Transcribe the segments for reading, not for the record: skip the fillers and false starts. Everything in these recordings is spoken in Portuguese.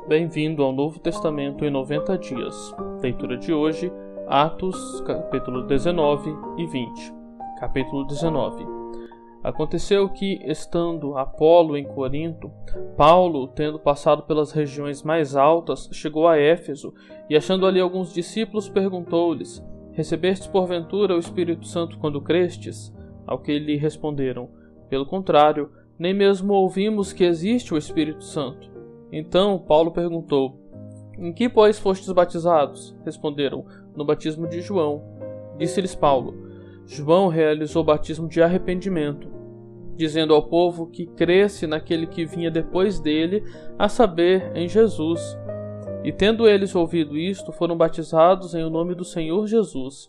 Bem-vindo ao Novo Testamento em 90 dias. Leitura de hoje, Atos, capítulo 19 e 20. Capítulo 19. Aconteceu que, estando Apolo em Corinto, Paulo, tendo passado pelas regiões mais altas, chegou a Éfeso e, achando ali alguns discípulos, perguntou-lhes: Recebestes porventura o Espírito Santo quando crestes? Ao que lhe responderam: Pelo contrário, nem mesmo ouvimos que existe o Espírito Santo. Então Paulo perguntou: Em que, pois, fostes batizados? Responderam: No batismo de João. Disse-lhes Paulo: João realizou o batismo de arrependimento, dizendo ao povo que cresce naquele que vinha depois dele, a saber, em Jesus. E tendo eles ouvido isto, foram batizados em o nome do Senhor Jesus.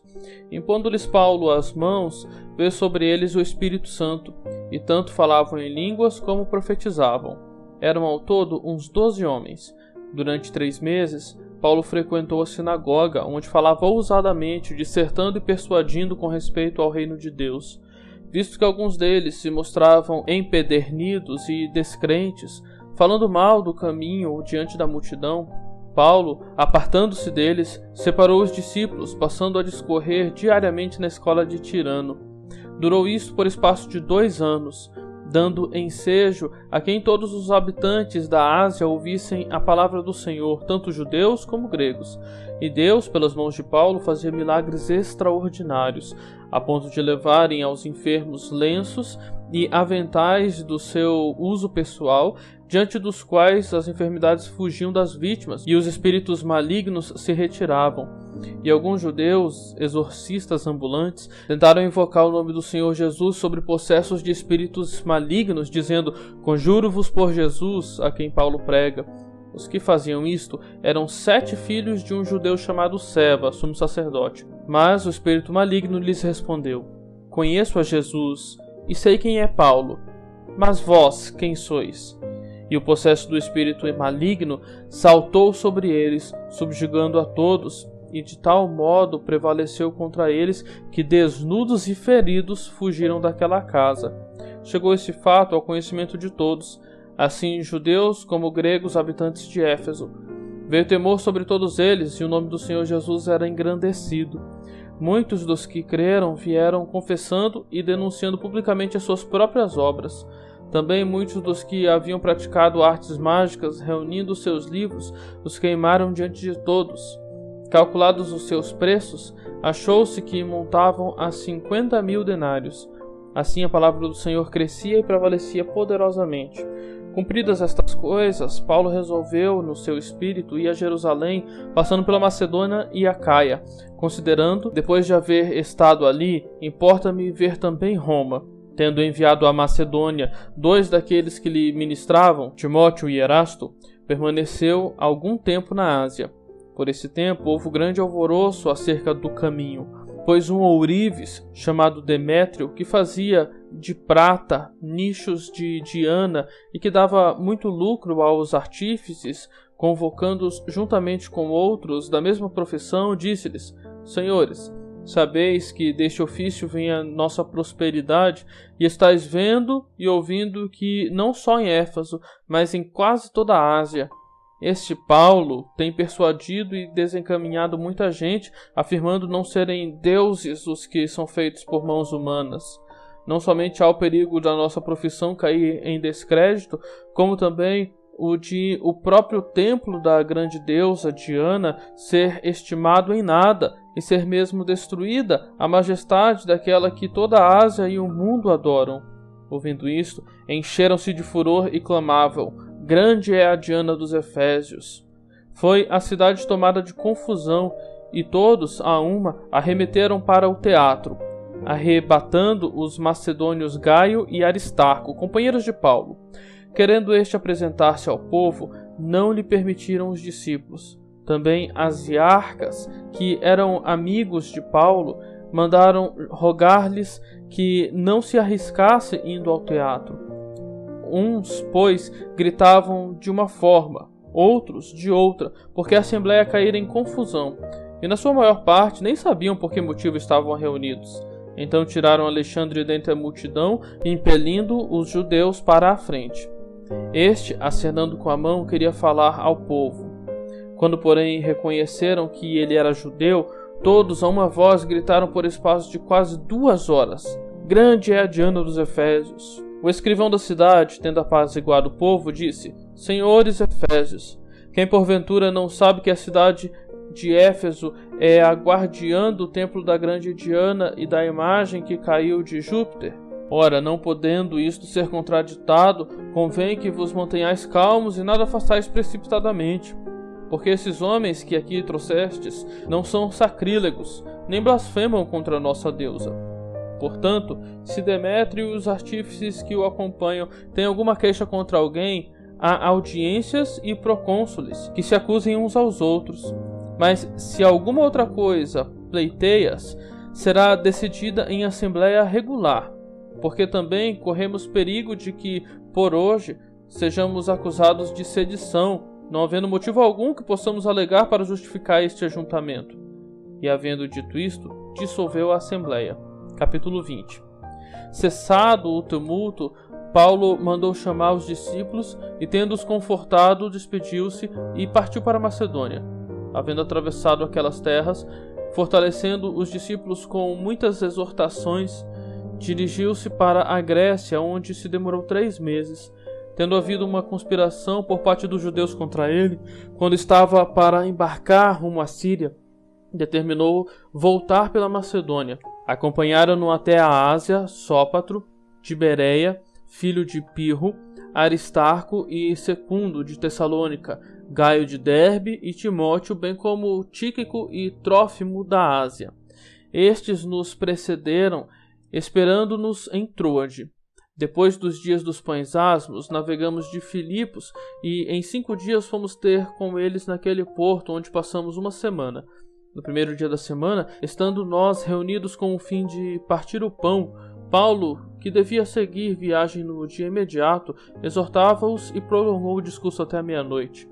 Impondo-lhes Paulo as mãos, veio sobre eles o Espírito Santo, e tanto falavam em línguas como profetizavam. Eram ao todo uns 12 homens. Durante 3 meses, Paulo frequentou a sinagoga, onde falava ousadamente, dissertando e persuadindo com respeito ao reino de Deus. Visto que alguns deles se mostravam empedernidos e descrentes, falando mal do caminho diante da multidão, Paulo, apartando-se deles, separou os discípulos, passando a discorrer diariamente na escola de Tirano. Durou isso por espaço de 2 anos, dando ensejo a quem todos os habitantes da Ásia ouvissem a palavra do Senhor, tanto judeus como gregos. E Deus, pelas mãos de Paulo, fazia milagres extraordinários, a ponto de levarem aos enfermos lenços e aventais do seu uso pessoal, diante dos quais as enfermidades fugiam das vítimas e os espíritos malignos se retiravam. E alguns judeus, exorcistas ambulantes, tentaram invocar o nome do Senhor Jesus sobre possessos de espíritos malignos, dizendo: Conjuro-vos por Jesus, a quem Paulo prega. Os que faziam isto eram 7 filhos de um judeu chamado Seva, sumo sacerdote. Mas o espírito maligno lhes respondeu: Conheço a Jesus, e sei quem é Paulo, mas vós quem sois? E o possesso do espírito maligno saltou sobre eles, subjugando a todos, e de tal modo prevaleceu contra eles que, desnudos e feridos, fugiram daquela casa. Chegou esse fato ao conhecimento de todos, assim judeus como gregos habitantes de Éfeso. Veio temor sobre todos eles, e o nome do Senhor Jesus era engrandecido. Muitos dos que creram vieram confessando e denunciando publicamente as suas próprias obras. Também muitos dos que haviam praticado artes mágicas, reunindo seus livros, os queimaram diante de todos. Calculados os seus preços, achou-se que montavam a 50.000 denários. Assim a palavra do Senhor crescia e prevalecia poderosamente. Cumpridas estas coisas, Paulo resolveu no seu espírito ir a Jerusalém, passando pela Macedônia e Acaia, considerando, depois de haver estado ali, importa-me ver também Roma. Tendo enviado à Macedônia 2 daqueles que lhe ministravam, Timóteo e Erasto, permaneceu algum tempo na Ásia. Por esse tempo houve grande alvoroço acerca do caminho, pois um ourives, chamado Demétrio, que fazia de prata nichos de Diana e que dava muito lucro aos artífices, convocando-os juntamente com outros da mesma profissão, disse-lhes: Senhores, sabeis que deste ofício vem a nossa prosperidade, e estáis vendo e ouvindo que não só em Éfeso, mas em quase toda a Ásia, este Paulo tem persuadido e desencaminhado muita gente, afirmando não serem deuses os que são feitos por mãos humanas. Não somente há o perigo da nossa profissão cair em descrédito, como também o de o próprio templo da grande deusa Diana ser estimado em nada e ser mesmo destruída a majestade daquela que toda a Ásia e o mundo adoram. Ouvindo isto, encheram-se de furor e clamavam: Grande é a Diana dos Efésios. Foi a cidade tomada de confusão, e todos, a uma, arremeteram para o teatro, arrebatando os macedônios Gaio e Aristarco, companheiros de Paulo. Querendo este apresentar-se ao povo, não lhe permitiram os discípulos. Também as iarcas, que eram amigos de Paulo, mandaram rogar-lhes que não se arriscasse indo ao teatro. Uns, pois, gritavam de uma forma, outros de outra, porque a assembleia caíra em confusão, e na sua maior parte nem sabiam por que motivo estavam reunidos. Então tiraram Alexandre dentre a multidão, impelindo os judeus para a frente. Este, acenando com a mão, queria falar ao povo. Quando, porém, reconheceram que ele era judeu, todos a uma voz gritaram por espaço de quase 2 horas: Grande é a Diana dos Efésios. O escrivão da cidade, tendo apaziguado o povo, disse: Senhores Efésios, quem porventura não sabe que a cidade de Éfeso é a guardiã do templo da grande Diana e da imagem que caiu de Júpiter? Ora, não podendo isto ser contraditado, convém que vos mantenhais calmos e nada façais precipitadamente. Porque esses homens que aqui trouxestes não são sacrílegos, nem blasfemam contra a nossa deusa. Portanto, se Demétrio e os artífices que o acompanham têm alguma queixa contra alguém, há audiências e procônsules que se acusem uns aos outros. Mas se alguma outra coisa pleiteias, será decidida em assembleia regular, porque também corremos perigo de que, por hoje, sejamos acusados de sedição, não havendo motivo algum que possamos alegar para justificar este ajuntamento. E, havendo dito isto, dissolveu a assembleia. Capítulo 20. Cessado o tumulto, Paulo mandou chamar os discípulos e, tendo-os confortado, despediu-se e partiu para Macedônia. Havendo atravessado aquelas terras, fortalecendo os discípulos com muitas exortações, dirigiu-se para a Grécia, onde se demorou 3 meses, tendo havido uma conspiração por parte dos judeus contra ele. Quando estava para embarcar rumo à Síria, determinou voltar pela Macedônia. Acompanharam-no até a Ásia Sópatro, de Bereia, filho de Pirro, Aristarco e Secundo de Tessalônica, Gaio de Derbe e Timóteo, bem como Tíquico e Trófimo da Ásia. Estes nos precederam, esperando-nos em Troade. Depois dos dias dos pães asmos, navegamos de Filipos e em 5 dias fomos ter com eles naquele porto, onde passamos 1 semana. No primeiro dia da semana, estando nós reunidos com o fim de partir o pão, Paulo, que devia seguir viagem no dia imediato, exortava-os e prolongou o discurso até a meia-noite.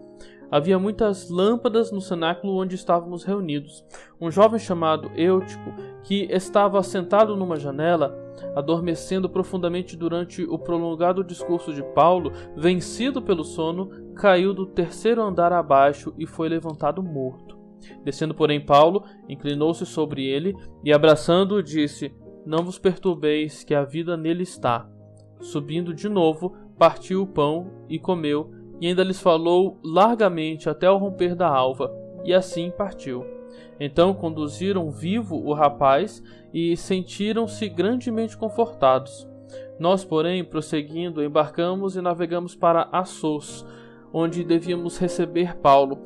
Havia muitas lâmpadas no cenáculo onde estávamos reunidos. Um jovem chamado Eutico, que estava sentado numa janela, adormecendo profundamente durante o prolongado discurso de Paulo, vencido pelo sono, caiu do 3º andar abaixo e foi levantado morto. Descendo, porém, Paulo inclinou-se sobre ele e, abraçando-o, disse: Não vos perturbeis, que a vida nele está. Subindo de novo, partiu o pão e comeu, e ainda lhes falou largamente até ao romper da alva, e assim partiu. Então conduziram vivo o rapaz e sentiram-se grandemente confortados. Nós, porém, prosseguindo, embarcamos e navegamos para Assos, onde devíamos receber Paulo,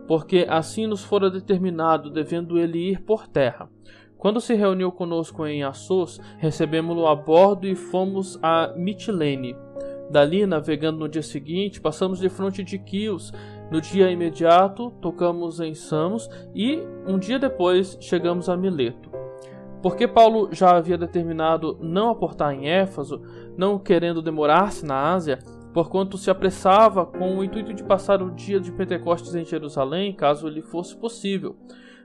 porque assim nos fora determinado, devendo ele ir por terra. Quando se reuniu conosco em Assos, recebemo-lo a bordo e fomos a Mitilene. Dali, navegando no dia seguinte, passamos de fronte de Quios. No dia imediato, tocamos em Samos e, um dia depois, chegamos a Mileto. Porque Paulo já havia determinado não aportar em Éfeso, não querendo demorar-se na Ásia, porquanto se apressava com o intuito de passar o dia de Pentecostes em Jerusalém, caso lhe fosse possível.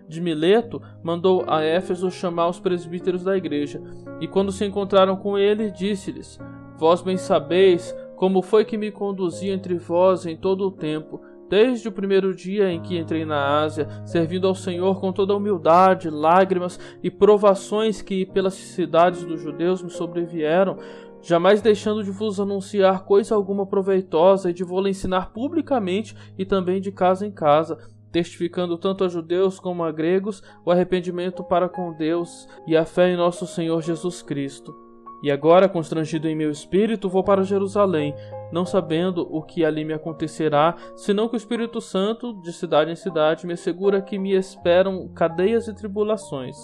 De Mileto, mandou a Éfeso chamar os presbíteros da igreja, e quando se encontraram com ele, disse-lhes: Vós bem sabeis como foi que me conduzi entre vós em todo o tempo, desde o primeiro dia em que entrei na Ásia, servindo ao Senhor com toda a humildade, lágrimas e provações que pelas cidades dos judeus me sobrevieram, jamais deixando de vos anunciar coisa alguma proveitosa e de vou-la ensinar publicamente e também de casa em casa, testificando tanto a judeus como a gregos o arrependimento para com Deus e a fé em nosso Senhor Jesus Cristo. E agora, constrangido em meu espírito, vou para Jerusalém, não sabendo o que ali me acontecerá, senão que o Espírito Santo, de cidade em cidade, me assegura que me esperam cadeias e tribulações.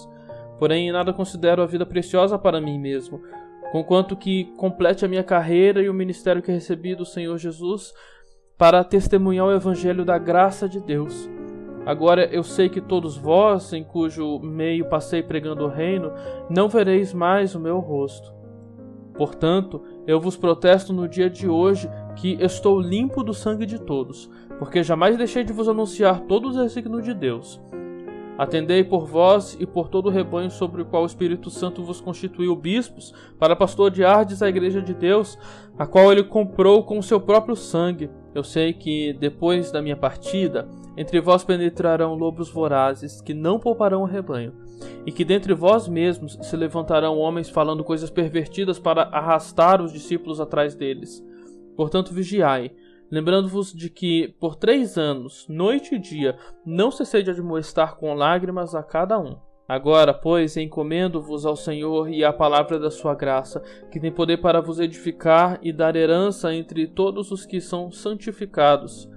Porém, em nada considero a vida preciosa para mim mesmo, conquanto que complete a minha carreira e o ministério que recebi do Senhor Jesus para testemunhar o Evangelho da graça de Deus. Agora eu sei que todos vós, em cujo meio passei pregando o reino, não vereis mais o meu rosto. Portanto, eu vos protesto no dia de hoje que estou limpo do sangue de todos, porque jamais deixei de vos anunciar todo o desígnio de Deus. Atendei por vós e por todo o rebanho sobre o qual o Espírito Santo vos constituiu bispos, para pastoreardes a igreja de Deus, a qual ele comprou com o seu próprio sangue. Eu sei que, depois da minha partida, entre vós penetrarão lobos vorazes, que não pouparão o rebanho, e que dentre vós mesmos se levantarão homens falando coisas pervertidas para arrastar os discípulos atrás deles. Portanto, vigiai, lembrando-vos de que, por 3 anos, noite e dia, não cessei de admoestar com lágrimas a cada um. Agora, pois, encomendo-vos ao Senhor e à palavra da sua graça, que tem poder para vos edificar e dar herança entre todos os que são santificados.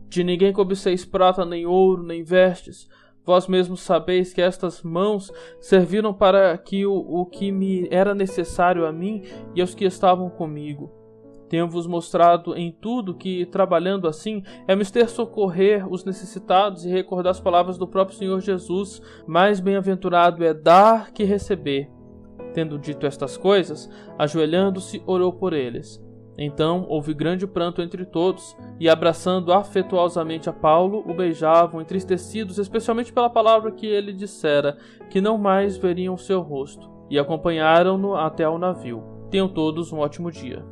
De ninguém cobiceis prata, nem ouro, nem vestes. Vós mesmos sabeis que estas mãos serviram para que o que me era necessário a mim e aos que estavam comigo. Tenho-vos mostrado em tudo que, trabalhando assim, é mister socorrer os necessitados e recordar as palavras do próprio Senhor Jesus: mais bem-aventurado é dar que receber. Tendo dito estas coisas, ajoelhando-se, orou por eles. Então houve grande pranto entre todos, e abraçando afetuosamente a Paulo, o beijavam, entristecidos, especialmente pela palavra que ele dissera, que não mais veriam seu rosto, e acompanharam-no até ao navio. Tenham todos um ótimo dia.